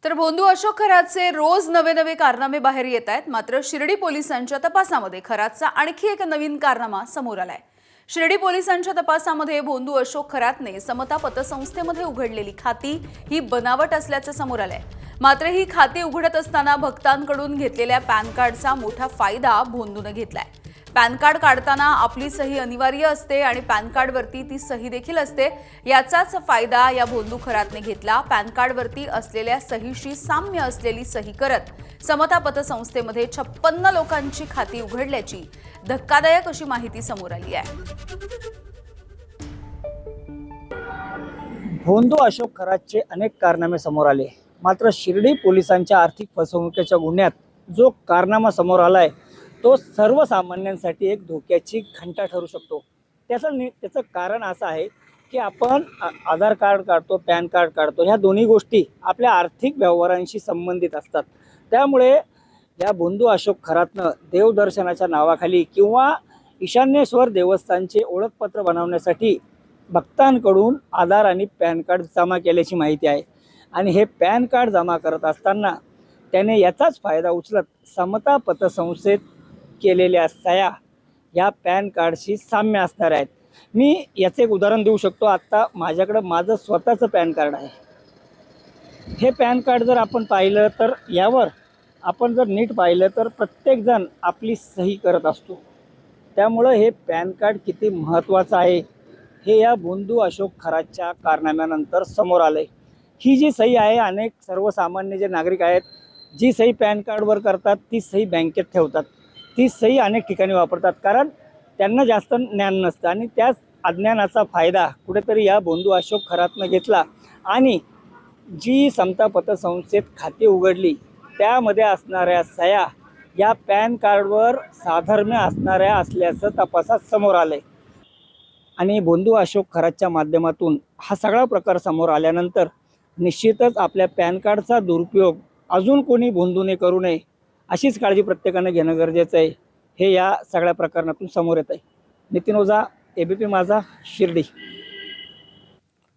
तर भोंदू अशोक खरातचे रोज नवे नवे कारनामे बाहेर येत आहेत। मात्र शिर्डी पोलिसांच्या तपासामध्ये खरातचा आणखी एक नवीन कारनामा समोर आलाय। शिर्डी पोलिसांच्या तपासामध्ये भोंदू अशोक खरातने समता पतसंस्थेमध्ये उघडलेली खाती ही बनावट असल्याचे समोर आलंय। मात्र ही खाती उघडत असताना भक्तांकडून घेतलेल्या पॅन कार्डचा मोठा फायदा भोंदूने घेतलाय। पॅन कार्ड काढताना आपली सही अनिवार्य असते आणि पॅन कार्डवरती ती सही देखील असते। याचाच फायदा या भोंदू खरातने घेतला। पॅन कार्डवरती असलेल्या सहीशी साम्य असलेली सही करत समता पतसंस्थेमध्ये 56 लोकांची खाती उघडल्याची धक्कादायक अशी माहिती समोर आली आहे। भोंदू अशोक खरातचे अनेक कारनामे समोर आले। मात्र शिर्डी पोलिसांच्या आर्थिक फसवणुकीच्या गुन्ह्यात जो कारनामा समोर आलाय तो सर्वसामान्यांसाठी एक धोक्याची घंटा ठरू शकतो। त्याचं कारण असं आहे की आपण आधार कार्ड काढतो, पॅन कार्ड काढतो, ह्या दोन्ही गोष्टी आपल्या आर्थिक व्यवहारांशी संबंधित असतात। त्यामुळे या भोंदू अशोक खरातनं देवदर्शनाच्या नावाखाली किंवा ईशान्येश्वर देवस्थानचे ओळखपत्र बनवण्यासाठी भक्तांकडून आधार आणि पॅन कार्ड जमा केल्याची माहिती आहे। आणि हे पॅन कार्ड जमा करत असताना त्याने याचाच फायदा उचलत समता पतसंस्थेत केलेल्या सह्या या पॅन कार्डशी साम्य असणार आहेत। मी याचे एक उदाहरण देऊ शकतो। आता माझ्याकडे माझं स्वतःचं पॅन कार्ड आहे। हे पॅन कार्ड जर आपण पाहिलं तर यावर आपण जर नीट पाहिलं तर प्रत्येकजण आपली सही करत असतो। त्यामुळं हे पॅन कार्ड किती महत्त्वाचं आहे हे या भोंदू अशोक खरातच्या कारनाम्यानंतर समोर आलंय। ही जी सही आहे, अनेक सर्वसामान्य जे नागरिक आहेत जी सही पॅन कार्डवर करतात ती सही बँकेत ठेवतात, ती सही अनेक ठिकाणी वापरतात, कारण त्यांना जास्त ज्ञान नसतं। आणि त्याच अज्ञानाचा फायदा कुठेतरी या भोंदू अशोक खरातनं घेतला आणि जी समता पतसंस्थेत खाती उघडली त्यामध्ये असणाऱ्या सह्या या पॅन कार्डवर साधर्म्य असणाऱ्या असल्याचं तपासात समोर आलंय। आणि भोंदू अशोक खरातच्या माध्यमातून हा सगळा प्रकार समोर आल्यानंतर निश्चितच आपल्या पॅन कार्डचा दुरुपयोग अजून कोणी भोंदूने करू नये अशीच काळजी प्रत्येकाने घेणं गरजेचं आहे। हे या सगळ्या प्रकरणातून समोर येत आहे। नितीन ओझा, ABP माझा, शिर्डी।